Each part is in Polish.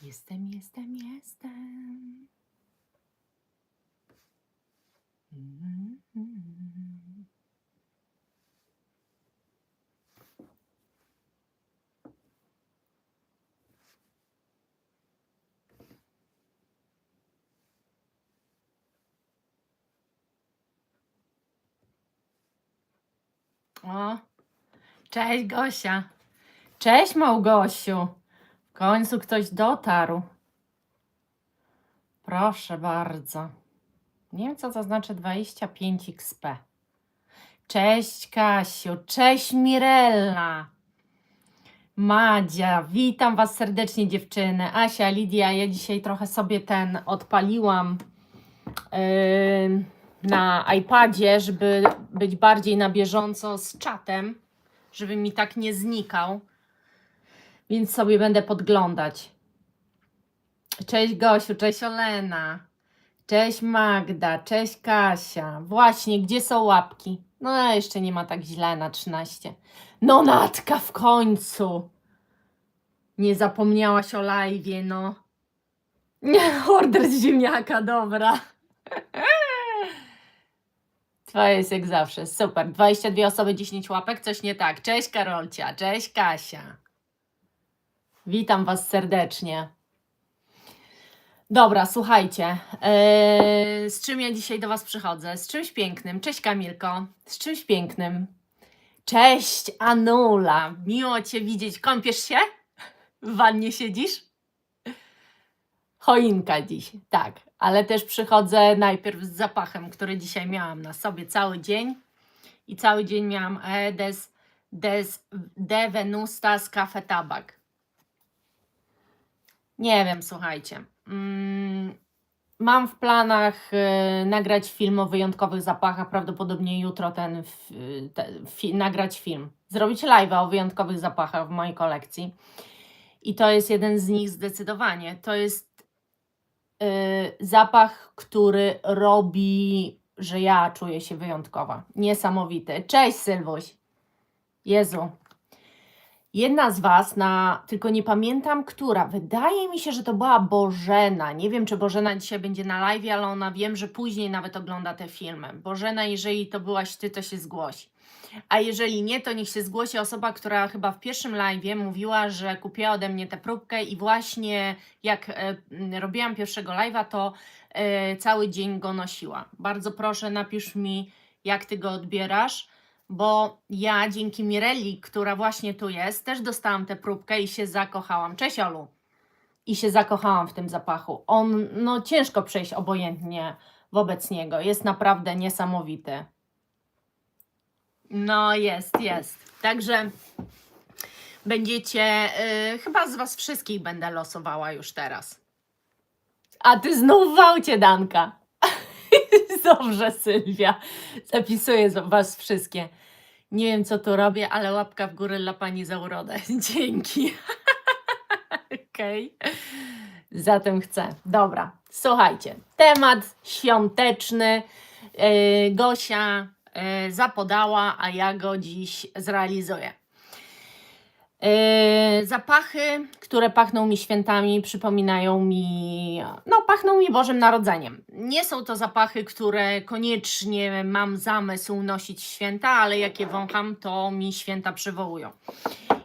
Jestem. Mm. O, cześć Gosia. Cześć Małgosiu. W końcu ktoś dotarł. Proszę bardzo. Nie wiem, co to znaczy 25 XP. Cześć Kasiu, cześć Mirella. Madzia, witam Was serdecznie dziewczyny. Asia, Lidia, ja dzisiaj trochę sobie odpaliłam na iPadzie, żeby być bardziej na bieżąco z czatem, żeby mi tak nie znikał. Więc sobie będę podglądać. Cześć Gosiu, cześć Olena, cześć Magda, cześć Kasia. Właśnie, gdzie są łapki? No jeszcze nie ma tak źle na 13. No Natka w końcu. Nie zapomniałaś o live'ie, no. Order z ziemniaka, dobra. To jest jak zawsze, super. 22 osoby, 10 łapek, coś nie tak. Cześć Karolcia, cześć Kasia. Witam Was serdecznie. Dobra, słuchajcie, z czym ja dzisiaj do Was przychodzę? Z czymś pięknym. Cześć Kamilko, z czymś pięknym. Cześć Anula, miło Cię widzieć. Kąpiesz się? W wannie siedzisz? Choinka dziś, tak, ale też przychodzę najpierw z zapachem, który dzisiaj miałam na sobie cały dzień i cały dzień miałam de Venusta z Cafe Tabak. Nie wiem, słuchajcie. Mam w planach nagrać film o wyjątkowych zapachach, prawdopodobnie jutro nagrać film. Zrobić live'a o wyjątkowych zapachach w mojej kolekcji. I to jest jeden z nich zdecydowanie. To jest zapach, który robi, że ja czuję się wyjątkowa. Niesamowity. Cześć Sylwuś. Jezu. Jedna z Was, tylko nie pamiętam która, wydaje mi się, że to była Bożena. Nie wiem, czy Bożena dzisiaj będzie na live, ale ona wiem, że później nawet ogląda te filmy. Bożena, jeżeli to byłaś Ty, to się zgłoś. A jeżeli nie, to niech się zgłosi osoba, która chyba w pierwszym live'ie mówiła, że kupiła ode mnie tę próbkę i właśnie jak robiłam pierwszego live'a, to cały dzień go nosiła. Bardzo proszę, napisz mi, jak Ty go odbierasz, bo ja dzięki Mirelli, która właśnie tu jest, też dostałam tę próbkę i się zakochałam. Cześć Olu! I się zakochałam w tym zapachu. On, no ciężko przejść obojętnie wobec niego. Jest naprawdę niesamowity. No jest. Także będziecie, chyba z Was wszystkich będę losowała już teraz. A Ty znów w aucie, Danka. Dobrze, Sylwia. Zapisuję Was wszystkie. Nie wiem, co tu robię, ale łapka w górę dla Pani za urodę. Dzięki. Okej. Zatem chcę. Dobra, słuchajcie. Temat świąteczny. Gosia zapodała, a ja go dziś zrealizuję. Zapachy, które pachną mi świętami, przypominają mi, pachną mi Bożym Narodzeniem. Nie są to zapachy, które koniecznie mam zamysł nosić w święta, ale jak je wącham, to mi święta przywołują.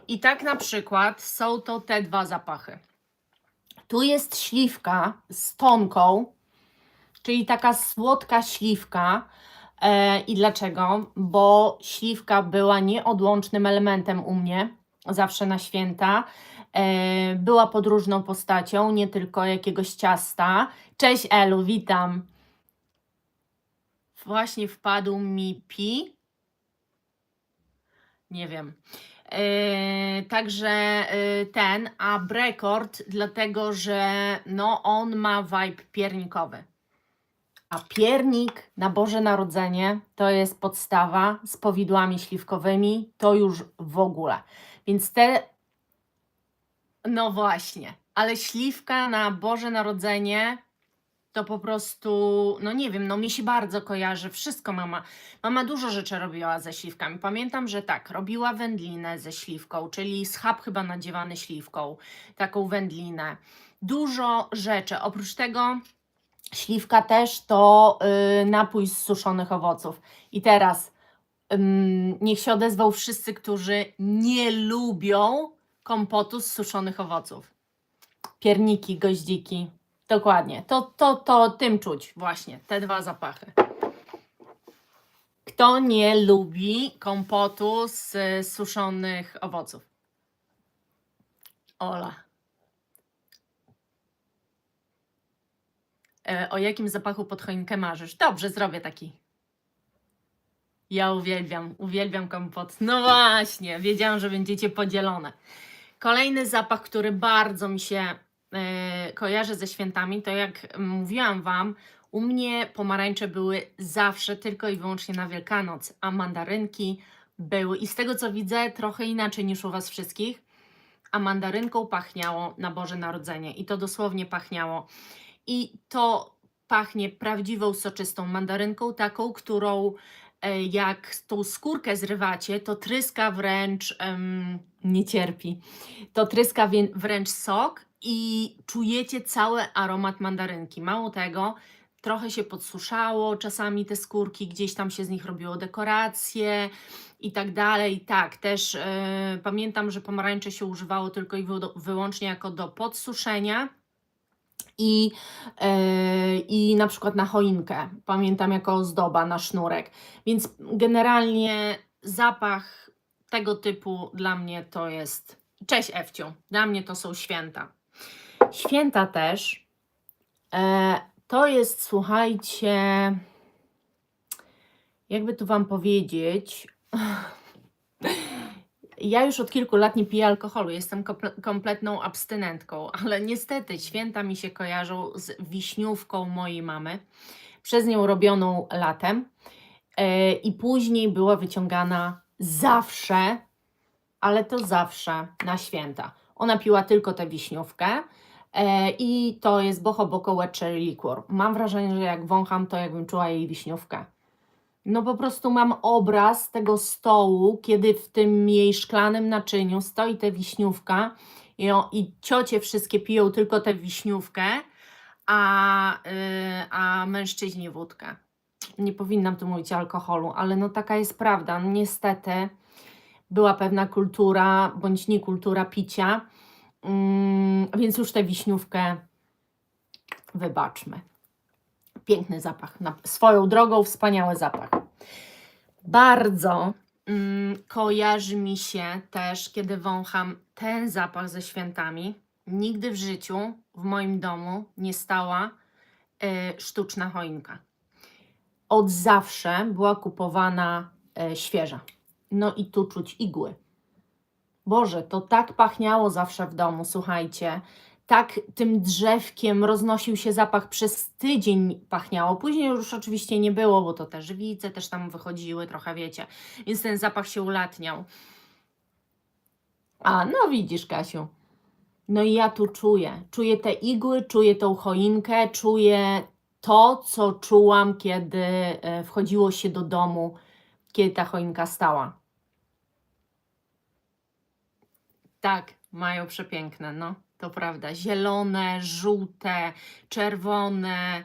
I tak na przykład są to te dwa zapachy. Tu jest śliwka z tonką, czyli taka słodka śliwka. I dlaczego? Bo śliwka była nieodłącznym elementem u mnie, zawsze na święta. Była podróżną postacią, nie tylko jakiegoś ciasta. Cześć Elu, witam. Właśnie wpadł mi pi. Nie wiem. Także a Brekord, dlatego że on ma vibe piernikowy. A piernik na Boże Narodzenie to jest podstawa z powidłami śliwkowymi, to już w ogóle. Więc no właśnie, ale śliwka na Boże Narodzenie To po prostu, no nie wiem, no mi się bardzo kojarzy wszystko Mama dużo rzeczy robiła ze śliwkami. Pamiętam, że tak, robiła wędlinę ze śliwką, czyli schab chyba nadziewany śliwką, taką wędlinę. Dużo rzeczy. Oprócz tego śliwka też to napój z suszonych owoców. I teraz niech się odezwał wszyscy, którzy nie lubią kompotu z suszonych owoców. Pierniki, goździki. Dokładnie. To tym czuć właśnie, te dwa zapachy. Kto nie lubi kompotu z suszonych owoców? Ola. O jakim zapachu pod choinkę marzysz? Dobrze, zrobię taki. Ja uwielbiam kompot. No właśnie, wiedziałam, że będziecie podzielone. Kolejny zapach, który bardzo mi się kojarzy ze świętami, to jak mówiłam Wam, u mnie pomarańcze były zawsze tylko i wyłącznie na Wielkanoc, a mandarynki były i z tego co widzę trochę inaczej niż u Was wszystkich, a mandarynką pachniało na Boże Narodzenie i to dosłownie pachniało. I to pachnie prawdziwą soczystą mandarynką, taką, którą jak tą skórkę zrywacie, to tryska wręcz, nie cierpi, to tryska wręcz sok i czujecie cały aromat mandarynki. Mało tego, trochę się podsuszało, czasami te skórki, gdzieś tam się z nich robiło dekoracje i tak dalej. Tak, też pamiętam, że pomarańcze się używało tylko i wyłącznie jako do podsuszenia. I na przykład na choinkę, pamiętam jako ozdoba na sznurek. Więc generalnie zapach tego typu dla mnie to jest, cześć Ewciu, dla mnie to są święta. Święta też, to jest, słuchajcie, jakby tu Wam powiedzieć, ja już od kilku lat nie piję alkoholu, jestem kompletną abstynentką, ale niestety święta mi się kojarzą z wiśniówką mojej mamy, przez nią robioną latem i później była wyciągana zawsze, ale to zawsze na święta. Ona piła tylko tę wiśniówkę i to jest Boho Boko Wet Cherry Liqueur. Mam wrażenie, że jak wącham, to jakbym czuła jej wiśniówkę. No po prostu mam obraz tego stołu, kiedy w tym jej szklanym naczyniu stoi ta wiśniówka i ciocie wszystkie piją tylko tę wiśniówkę, a mężczyźni wódkę. Nie powinnam tu mówić o alkoholu, ale no taka jest prawda. No niestety była pewna kultura, bądź niekultura picia, więc już tę wiśniówkę wybaczmy. Piękny zapach. Swoją drogą wspaniały zapach. Bardzo kojarzy mi się też, kiedy wącham ten zapach ze świętami. Nigdy w życiu w moim domu nie stała sztuczna choinka. Od zawsze była kupowana świeża. No i tu czuć igły. Boże, to tak pachniało zawsze w domu, słuchajcie. Tak tym drzewkiem roznosił się zapach, przez tydzień pachniało. Później już oczywiście nie było, bo to te żywice też tam wychodziły, trochę wiecie, więc ten zapach się ulatniał. A, no widzisz, Kasiu. No i ja tu czuję te igły, czuję tą choinkę, czuję to, co czułam, kiedy wchodziło się do domu, kiedy ta choinka stała. Tak, mają przepiękne, no, to prawda. Zielone, żółte, czerwone,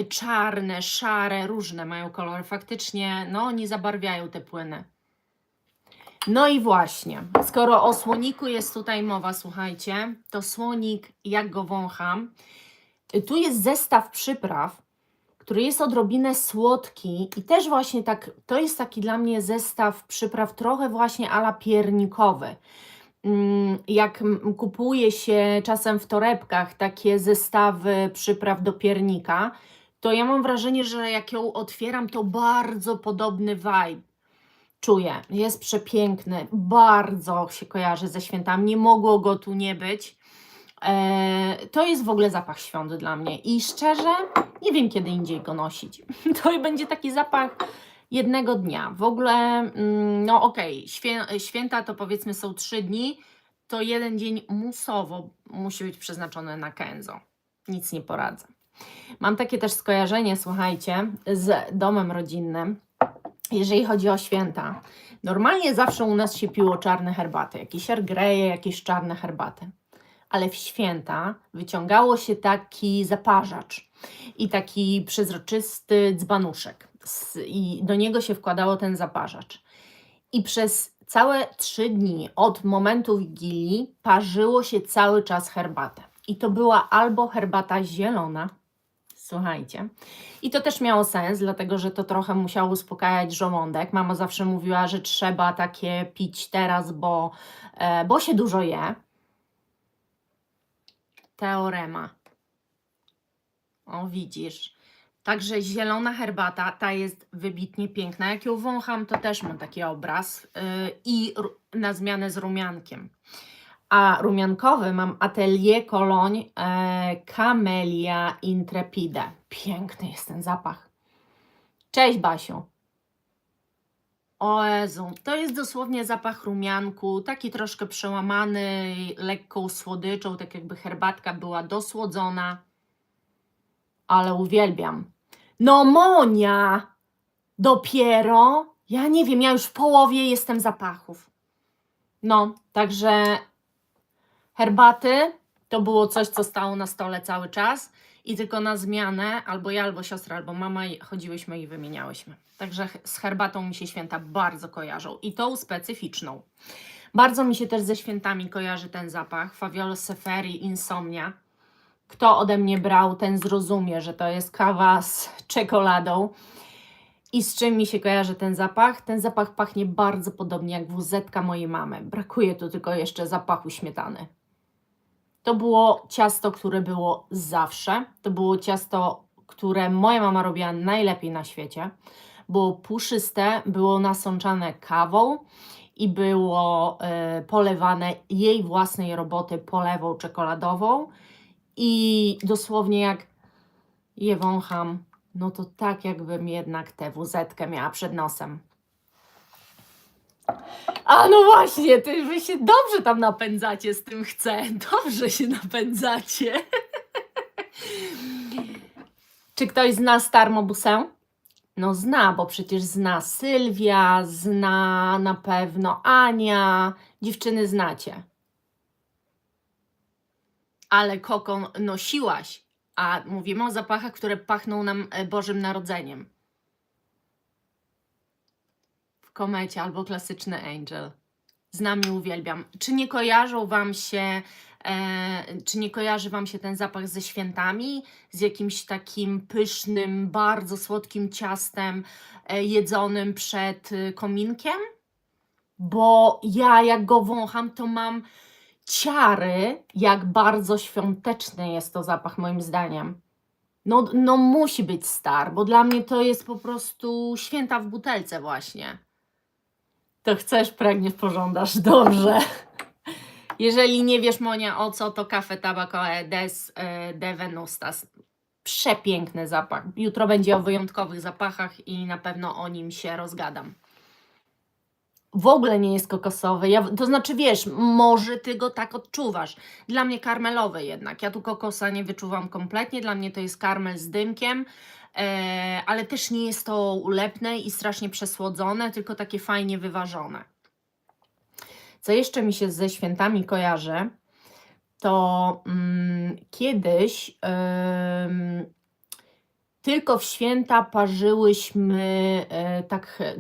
czarne, szare, różne mają kolory. Faktycznie, no, nie zabarwiają te płyny. No i właśnie, skoro o słoniku jest tutaj mowa, słuchajcie, to słonik, jak go wącham, tu jest zestaw przypraw, który jest odrobinę słodki i też właśnie tak, to jest taki dla mnie zestaw przypraw trochę właśnie ala piernikowy. Jak kupuje się czasem w torebkach takie zestawy przypraw do piernika, to ja mam wrażenie, że jak ją otwieram, to bardzo podobny vibe czuję. Jest przepiękny, bardzo się kojarzy ze świętami, nie mogło go tu nie być. To jest w ogóle zapach świąt dla mnie i szczerze nie wiem, kiedy indziej go nosić. To będzie taki zapach jednego dnia. W ogóle, no okej, święta to powiedzmy są 3 dni, to jeden dzień musowo musi być przeznaczony na Kenzo. Nic nie poradzę. Mam takie też skojarzenie, słuchajcie, z domem rodzinnym, jeżeli chodzi o święta. Normalnie zawsze u nas się piło czarne herbaty, jakieś Earl Grey'e, jakieś czarne herbaty. Ale w święta wyciągało się taki zaparzacz i taki przezroczysty dzbanuszek i do niego się wkładało ten zaparzacz. I przez całe 3 dni od momentu Wigilii parzyło się cały czas herbatę. I to była albo herbata zielona, słuchajcie. I to też miało sens, dlatego że to trochę musiało uspokajać żołądek. Mama zawsze mówiła, że trzeba takie pić teraz, bo się dużo je. Teorema. O, widzisz. Także zielona herbata, ta jest wybitnie piękna. Jak ją wącham, to też mam taki obraz. I na zmianę z rumiankiem. A rumiankowy mam Atelier Cologne Camellia Intrepide. Piękny jest ten zapach. Cześć, Basiu. O Jezu, to jest dosłownie zapach rumianku, taki troszkę przełamany, lekką słodyczą, tak jakby herbatka była dosłodzona, ale uwielbiam. No Monia, dopiero, ja nie wiem, ja już w połowie jestem zapachów. No, także herbaty to było coś, co stało na stole cały czas i tylko na zmianę albo ja, albo siostra, albo mama chodziłyśmy i wymieniałyśmy. Także z herbatą mi się święta bardzo kojarzą i tą specyficzną. Bardzo mi się też ze świętami kojarzy ten zapach, Faviolo Seferi Insomnia. Kto ode mnie brał, ten zrozumie, że to jest kawa z czekoladą. I z czym mi się kojarzy ten zapach? Ten zapach pachnie bardzo podobnie jak wuzetka mojej mamy. Brakuje tu tylko jeszcze zapachu śmietany. To było ciasto, które było zawsze. To było ciasto, które moja mama robiła najlepiej na świecie. Było puszyste, było nasączane kawą i było polewane jej własnej roboty polewą czekoladową. I dosłownie jak je wącham, no to tak jakbym jednak tę wuzetkę miała przed nosem. A no właśnie, wy się dobrze tam napędzacie z tym chcę. Dobrze się napędzacie. Czy ktoś zna Starmobusę? No zna, bo przecież zna Sylwia, zna na pewno Ania. Dziewczyny znacie. Ale kokon nosiłaś, a mówimy o zapachach, które pachną nam Bożym Narodzeniem. W komecie albo klasyczny Angel. Znam i uwielbiam. Czy nie kojarzą Wam się, czy nie kojarzy Wam się ten zapach ze świętami? Z jakimś takim pysznym, bardzo słodkim ciastem jedzonym przed kominkiem? Bo ja jak go wącham, to mam ciary, jak bardzo świąteczny jest to zapach moim zdaniem. No musi być Star, bo dla mnie to jest po prostu święta w butelce właśnie. To chcesz, pragniesz, pożądasz. Dobrze. Jeżeli nie wiesz, Monia, o co, to Caffè Tabaco de Venustas. Przepiękny zapach. Jutro będzie o wyjątkowych zapachach i na pewno o nim się rozgadam. W ogóle nie jest kokosowy. To znaczy, wiesz, może ty go tak odczuwasz. Dla mnie karmelowy jednak. Ja tu kokosa nie wyczuwam kompletnie. Dla mnie to jest karmel z dymkiem, ale też nie jest to ulepne i strasznie przesłodzone, tylko takie fajnie wyważone. Co jeszcze mi się ze świętami kojarzy, to kiedyś tylko w święta parzyłyśmy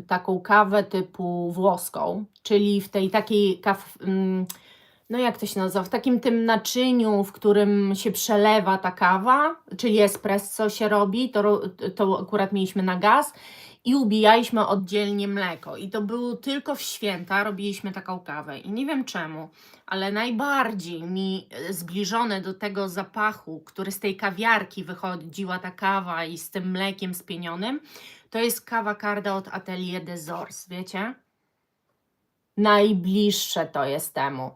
taką kawę typu włoską, czyli w tej takiej no jak to się nazywa, w takim tym naczyniu, w którym się przelewa ta kawa, czyli espresso się robi, to akurat mieliśmy na gaz i ubijaliśmy oddzielnie mleko. I to było tylko w święta, robiliśmy taką kawę. I nie wiem czemu, ale najbardziej mi zbliżone do tego zapachu, który z tej kawiarki wychodziła ta kawa i z tym mlekiem spienionym, to jest kawa Carda od Atelier des Ors, wiecie? Najbliższe to jest temu.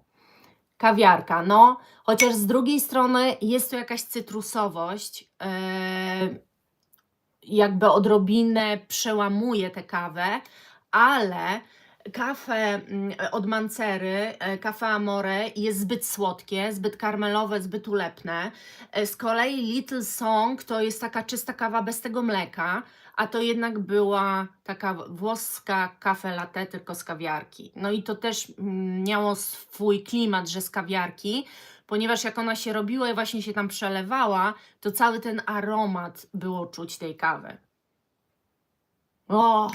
Kawiarka, no, chociaż z drugiej strony jest tu jakaś cytrusowość, jakby odrobinę przełamuje tę kawę, ale Kafe od Mancery, Cafe Amore jest zbyt słodkie, zbyt karmelowe, zbyt ulepne. Z kolei Little Song to jest taka czysta kawa bez tego mleka, a to jednak była taka włoska kafe latte, tylko z kawiarki. No i to też miało swój klimat, że z kawiarki, ponieważ jak ona się robiła i właśnie się tam przelewała, to cały ten aromat było czuć tej kawy. O,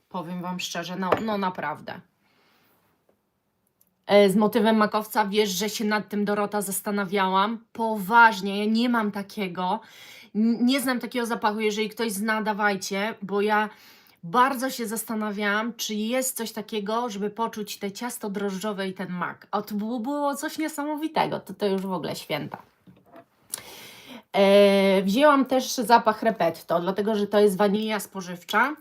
powiem Wam szczerze, no naprawdę. Z motywem makowca, wiesz, że się nad tym, Dorota, zastanawiałam. Poważnie, ja nie mam takiego. Nie znam takiego zapachu. Jeżeli ktoś zna, dawajcie, bo ja bardzo się zastanawiałam, czy jest coś takiego, żeby poczuć te ciasto drożdżowe i ten mak. A to było coś niesamowitego. To już w ogóle święta. Wzięłam też zapach Repetto, dlatego że to jest wanilia spożywcza.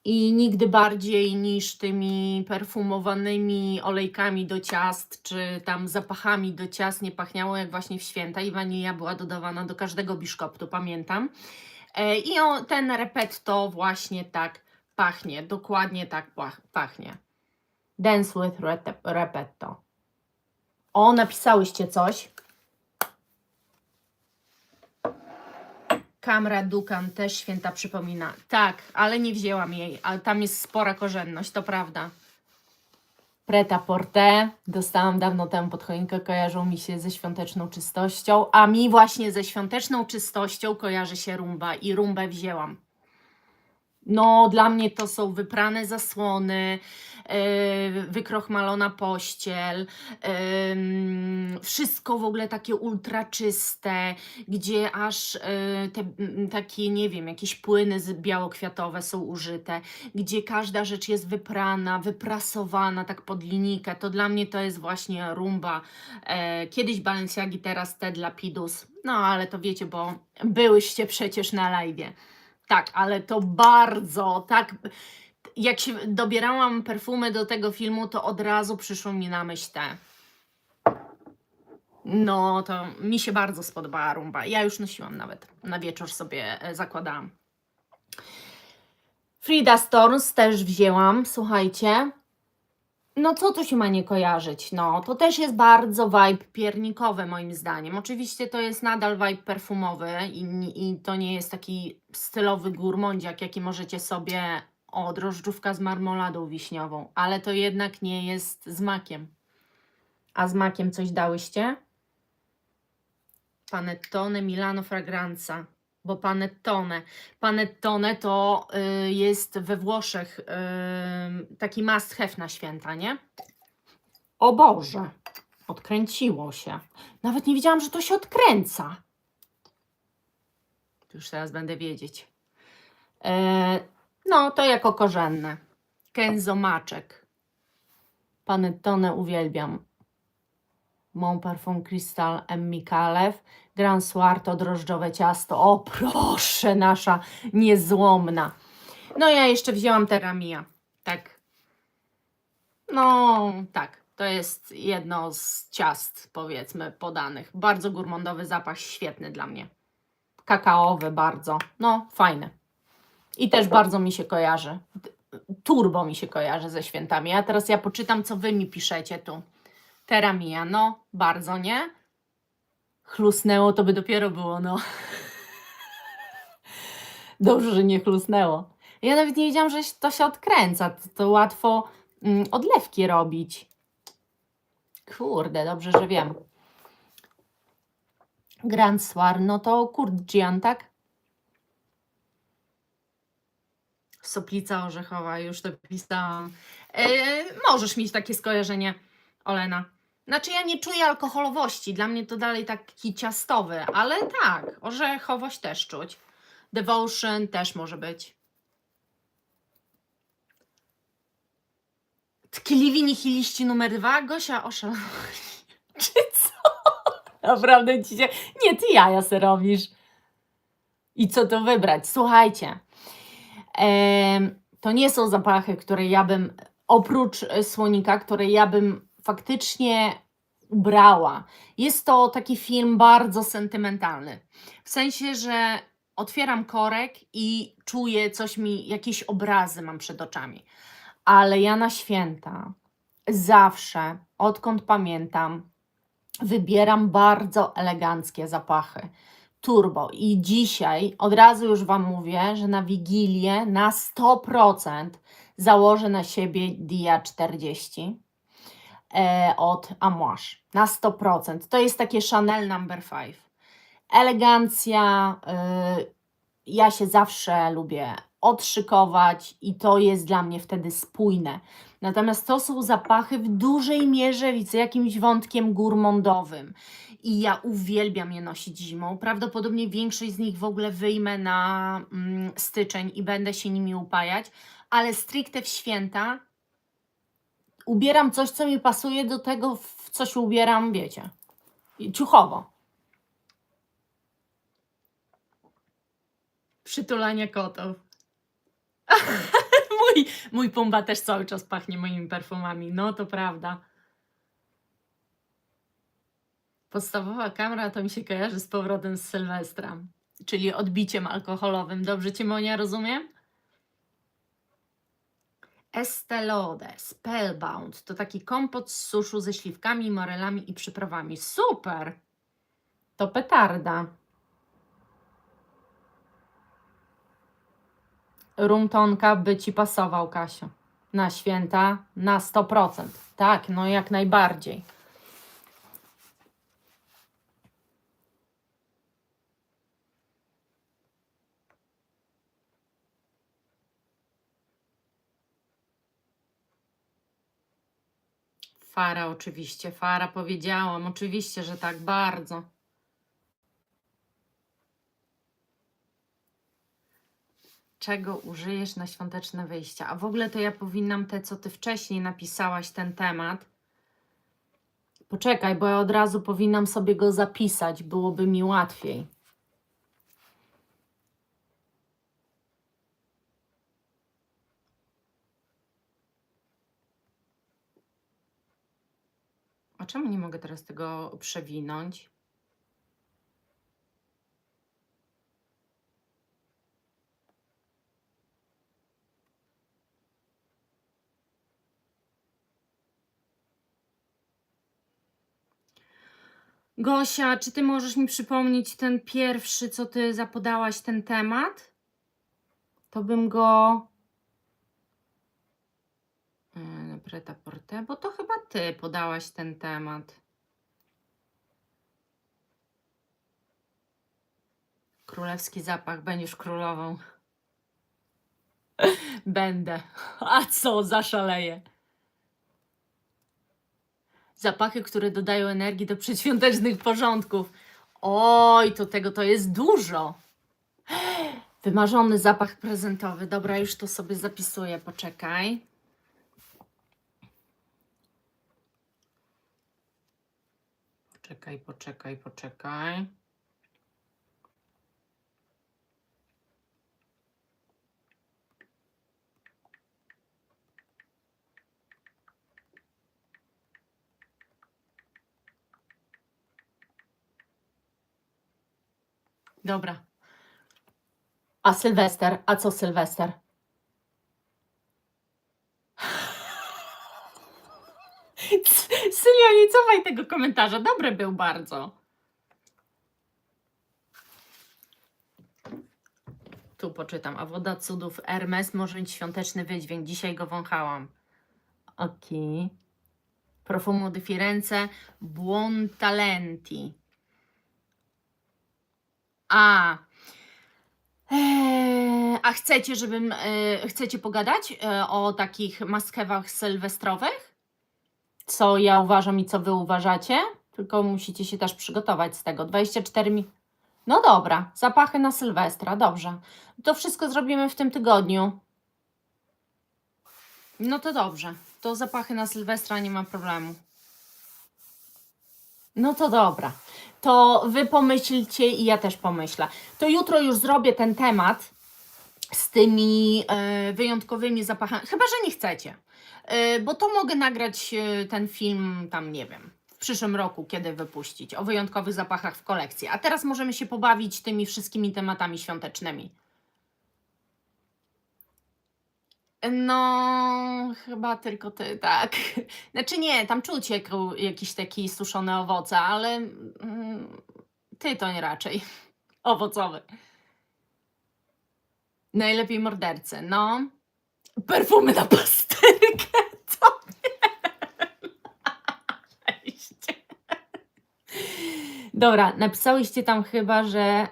I nigdy bardziej niż tymi perfumowanymi olejkami do ciast, czy tam zapachami do ciast nie pachniało jak właśnie w święta i wanilia była dodawana do każdego biszkoptu, pamiętam. I ten Repetto właśnie tak pachnie, dokładnie tak pachnie. Dance with Repetto. O, napisałyście coś. Kamra Dukan też święta przypomina. Tak, ale nie wzięłam jej, ale tam jest spora korzenność, to prawda. Pret-à-porter dostałam dawno temu pod choinkę, kojarzą mi się ze świąteczną czystością, a mi właśnie ze świąteczną czystością kojarzy się rumba i rumbę wzięłam. No, dla mnie to są wyprane zasłony, wykrochmalona pościel, wszystko w ogóle takie ultra czyste, gdzie aż takie, nie wiem, jakieś płyny białokwiatowe są użyte, gdzie każda rzecz jest wyprana, wyprasowana tak pod linijkę. To dla mnie to jest właśnie rumba. Kiedyś Balenciagi, teraz Ted Lapidus. No, ale to wiecie, bo byłyście przecież na live'ie. Tak, ale to bardzo, tak. Jak się dobierałam perfumy do tego filmu, to od razu przyszło mi na myśl te. No, to mi się bardzo spodobała rumba. Ja już nosiłam nawet. Na wieczór sobie zakładałam. Frida Storms też wzięłam, słuchajcie. No co tu się ma nie kojarzyć? No, to też jest bardzo vibe piernikowy moim zdaniem. Oczywiście to jest nadal vibe perfumowy i to nie jest taki stylowy gurmondziak, jaki możecie sobie... O, drożdżówka z marmoladą wiśniową, ale to jednak nie jest z makiem. A z makiem coś dałyście? Panettone Milano Fragranza. Bo Panettone to jest we Włoszech taki must have na święta, nie? O Boże, odkręciło się. Nawet nie wiedziałam, że to się odkręca. Już teraz będę wiedzieć. No, to jako korzenne. Kenzo Maczek. Panettone uwielbiam. Mon Parfum Crystal M. Mikalew. Grand Soir to drożdżowe ciasto. O proszę, nasza niezłomna. No ja jeszcze wzięłam Terra Mia. Tak. No tak. To jest jedno z ciast, powiedzmy, podanych. Bardzo gurmondowy zapach, świetny dla mnie. Kakaowy bardzo. No, fajny. I też bardzo mi się kojarzy. Turbo mi się kojarzy ze świętami. A teraz ja poczytam, co wy mi piszecie tu. Terra Mia, no, bardzo, nie? Chlusnęło, to by dopiero było, no. Dobrze, że nie chlusnęło. Ja nawet nie wiedziałam, że to się odkręca. To łatwo odlewki robić. Kurde, dobrze, że wiem. Grand Soir, no to Kurdzian, tak? Soplica orzechowa, już to pisałam. Możesz mieć takie skojarzenie, Olena. Znaczy ja nie czuję alkoholowości, dla mnie to dalej taki ciastowy, ale tak, orzechowość też czuć. Devotion też może być. Tkliwi nihiliści numer 2, Gosia oszalała. Czy co? Naprawdę ci się... Nie, ty jaja se robisz. I co to wybrać? Słuchajcie, to nie są zapachy, które ja bym, oprócz słonika, które ja bym faktycznie ubrała. Jest to taki film bardzo sentymentalny. W sensie, że otwieram korek i czuję coś mi, jakieś obrazy mam przed oczami. ale ja na święta zawsze, odkąd pamiętam, wybieram bardzo eleganckie zapachy. Turbo. I dzisiaj od razu już Wam mówię, że na Wigilię na 100% założę na siebie Dia 40 od Amouage. Na 100%. To jest takie Chanel No. 5. Elegancja. Ja się zawsze lubię odszykować i to jest dla mnie wtedy spójne. Natomiast to są zapachy w dużej mierze z jakimś wątkiem gourmandowym i ja uwielbiam je nosić zimą. Prawdopodobnie większość z nich w ogóle wyjmę na styczeń i będę się nimi upajać, ale stricte w święta ubieram coś, co mi pasuje do tego, w co się ubieram, wiecie, ciuchowo. Przytulanie kotów. Mój Pumba też cały czas pachnie moimi perfumami, no to prawda. Podstawowa kamera to mi się kojarzy z powrotem z Sylwestra, czyli odbiciem alkoholowym. Dobrze Cię, Monia, rozumiem? Estée Lauder Spellbound to taki kompot z suszu ze śliwkami, morelami i przyprawami. Super! To petarda. Rum tonka by Ci pasował, Kasiu. Na święta na 100%. Tak, no jak najbardziej. Fara oczywiście, Fara powiedziałam, oczywiście, że tak, bardzo. Czego użyjesz na świąteczne wyjścia? A w ogóle to ja powinnam te, co Ty wcześniej napisałaś, ten temat. Poczekaj, bo ja od razu powinnam sobie go zapisać, byłoby mi łatwiej. A czemu nie mogę teraz tego przewinąć? Gosia, czy Ty możesz mi przypomnieć ten pierwszy, co Ty zapodałaś, ten temat? To bym go... Pret-à-porter, bo to chyba Ty podałaś ten temat. Królewski zapach, będziesz królową. Będę. A co, zaszaleję. Zapachy, które dodają energii do przedświątecznych porządków. Oj, to tego to jest dużo. Wymarzony zapach prezentowy. Dobra, już to sobie zapisuję, poczekaj. Poczekaj. Dobra. A Sylwester? A co Sylwester? Sylwia, nie cofaj tego komentarza. Dobry był bardzo. Tu poczytam. A woda cudów Hermes może mieć świąteczny wydźwięk. Dzisiaj go wąchałam. Ok. Profumo di Firenze Buontalenti. A chcecie, żebym... chcecie pogadać o takich must-have'ach sylwestrowych? Co ja uważam i co Wy uważacie? Tylko musicie się też przygotować z tego. 24 mi... No dobra, zapachy na Sylwestra, dobrze. To wszystko zrobimy w tym tygodniu. No to dobrze. To zapachy na Sylwestra, nie ma problemu. No to dobra. To Wy pomyślcie i ja też pomyślę. To jutro już zrobię ten temat z tymi wyjątkowymi zapachami. Chyba że nie chcecie. Bo to mogę nagrać ten film tam, nie wiem, w przyszłym roku, kiedy wypuścić, o wyjątkowych zapachach w kolekcji. A teraz możemy się pobawić tymi wszystkimi tematami świątecznymi. No, chyba tylko ty, tak. Znaczy nie, tam czuć jakiś taki suszone owoce, ale tytoń raczej owocowy. Najlepiej mordercy, no. Perfumy na pasterkę, co mieliście? Dobra, napisałyście tam chyba, że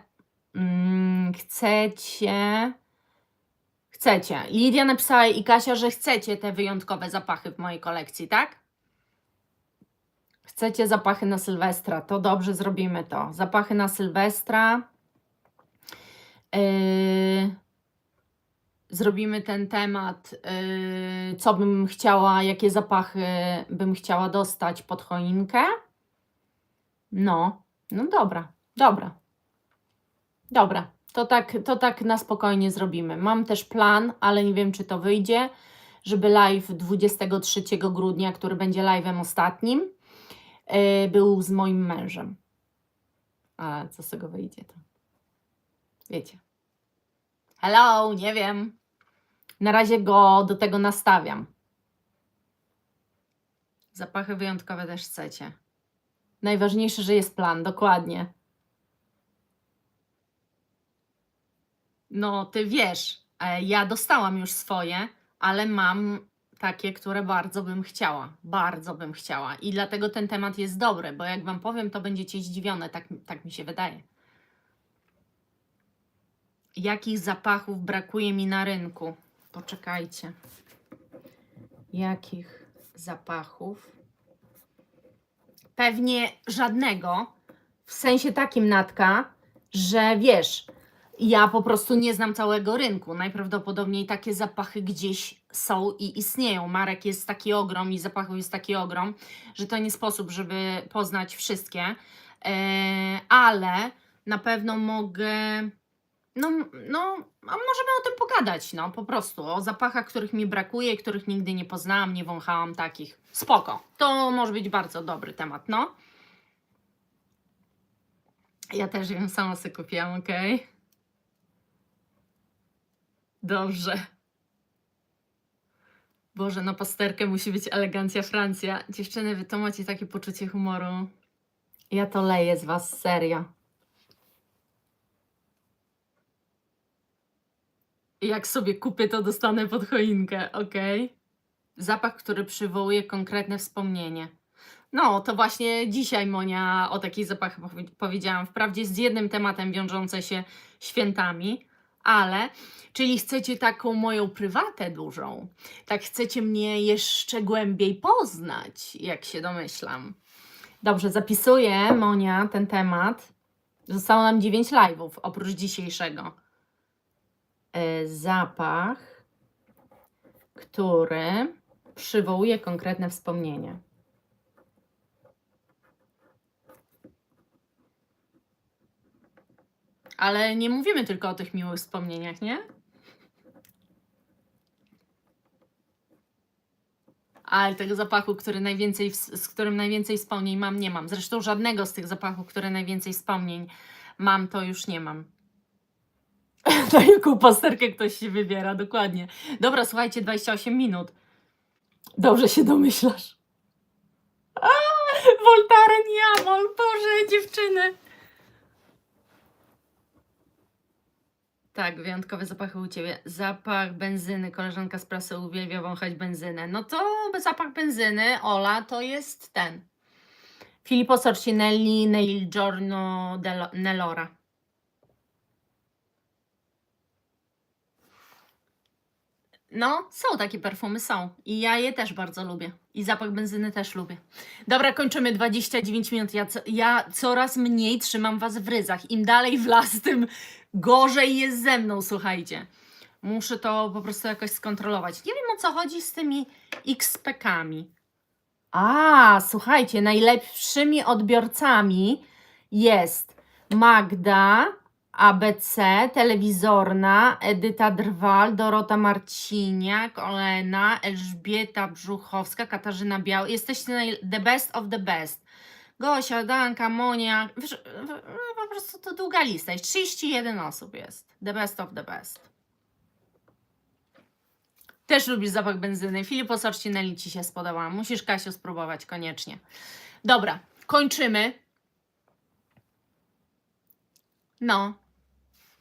chcecie. Lidia napisała i Kasia, że chcecie te wyjątkowe zapachy w mojej kolekcji, tak? Chcecie zapachy na Sylwestra, to dobrze, zrobimy to. Zapachy na Sylwestra. Zrobimy ten temat, co bym chciała, jakie zapachy bym chciała dostać pod choinkę. No dobra, dobra. Dobra, to tak na spokojnie zrobimy. Mam też plan, ale nie wiem, czy to wyjdzie, żeby live 23 grudnia, który będzie live'em ostatnim, był z moim mężem. A co z tego wyjdzie, to wiecie. Hello, nie wiem. Na razie go do tego nastawiam. Zapachy wyjątkowe też chcecie. Najważniejsze, że jest plan, dokładnie. No, ty wiesz, ja dostałam już swoje, ale mam takie, które bardzo bym chciała. Bardzo bym chciała. I dlatego ten temat jest dobry, bo jak wam powiem, to będziecie zdziwione, tak mi się wydaje. Jakich zapachów brakuje mi na rynku? Poczekajcie. Jakich zapachów? Pewnie żadnego. W sensie takim, Natka, że wiesz, ja po prostu nie znam całego rynku. Najprawdopodobniej takie zapachy gdzieś są i istnieją. Marek jest taki ogrom i zapachów jest taki ogrom, że to nie sposób, żeby poznać wszystkie. Ale na pewno mogę. A możemy o tym pogadać, no po prostu. O zapachach, których mi brakuje, których nigdy nie poznałam, nie wąchałam takich. Spoko. To może być bardzo dobry temat, no. Ja też ją sama sobie kupiłam, okej? Dobrze. Boże, na pasterkę musi być elegancja Francja. Dziewczyny, wy to macie takie poczucie humoru. Ja to leję z was, serio. Jak sobie kupię, to dostanę pod choinkę, okej? Zapach, który przywołuje konkretne wspomnienie. No, to właśnie dzisiaj, Monia, o takich zapachach powiedziałam. Wprawdzie z jednym tematem wiążące się świętami, ale, czyli chcecie taką moją prywatę dużą. Tak chcecie mnie jeszcze głębiej poznać, jak się domyślam. Dobrze, zapisuję, Monia, ten temat. Zostało nam 9 live'ów, oprócz dzisiejszego. Zapach, który przywołuje konkretne wspomnienie. Ale nie mówimy tylko o tych miłych wspomnieniach, nie? Ale tego zapachu, z którym najwięcej wspomnień mam, nie mam. Zresztą żadnego z tych zapachów, które najwięcej wspomnień mam, to już nie mam. Na jaką pasterkę ktoś się wybiera, dokładnie. Dobra, słuchajcie, 28 minut. Dobrze się domyślasz. Voltaren Jamol, Boże, dziewczyny. Tak, wyjątkowe zapachy u Ciebie. Zapach benzyny. Koleżanka z prasy uwielbia wąchać benzynę. No to zapach benzyny, Ola, to jest ten. Filippo Sorcinelli Nel Giorno Nell'ora. No, są takie perfumy, są. I ja je też bardzo lubię. I zapach benzyny też lubię. Dobra, kończymy 29 minut. Ja coraz mniej trzymam Was w ryzach. Im dalej w las, tym gorzej jest ze mną, słuchajcie. Muszę to po prostu jakoś skontrolować. Nie wiem, o co chodzi z tymi XP-kami. Słuchajcie, najlepszymi odbiorcami jest Magda, ABC, Telewizorna, Edyta Drwal, Dorota Marciniak, Olena, Elżbieta Brzuchowska, Katarzyna Biał. Jesteście the best of the best. Gosia, Danka, Monia. Wiesz, po prostu to długa lista jest. 31 osób jest. The best of the best. Też lubisz zapach benzyny. Filippo Sorcinelli ci się spodobała. Musisz, Kasiu, spróbować koniecznie. Dobra, kończymy. No,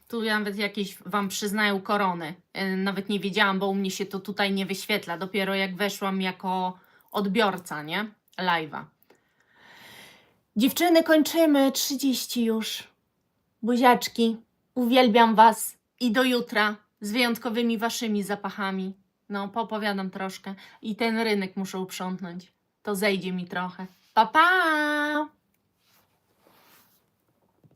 tu nawet jakieś wam przyznają korony. Nawet nie wiedziałam, bo u mnie się to tutaj nie wyświetla. Dopiero jak weszłam jako odbiorca, nie? Live'a. Dziewczyny, kończymy. 30 już. Buziaczki, uwielbiam was i do jutra z wyjątkowymi waszymi zapachami. No, poopowiadam troszkę i ten rynek muszę uprzątnąć. To zejdzie mi trochę. Pa, pa!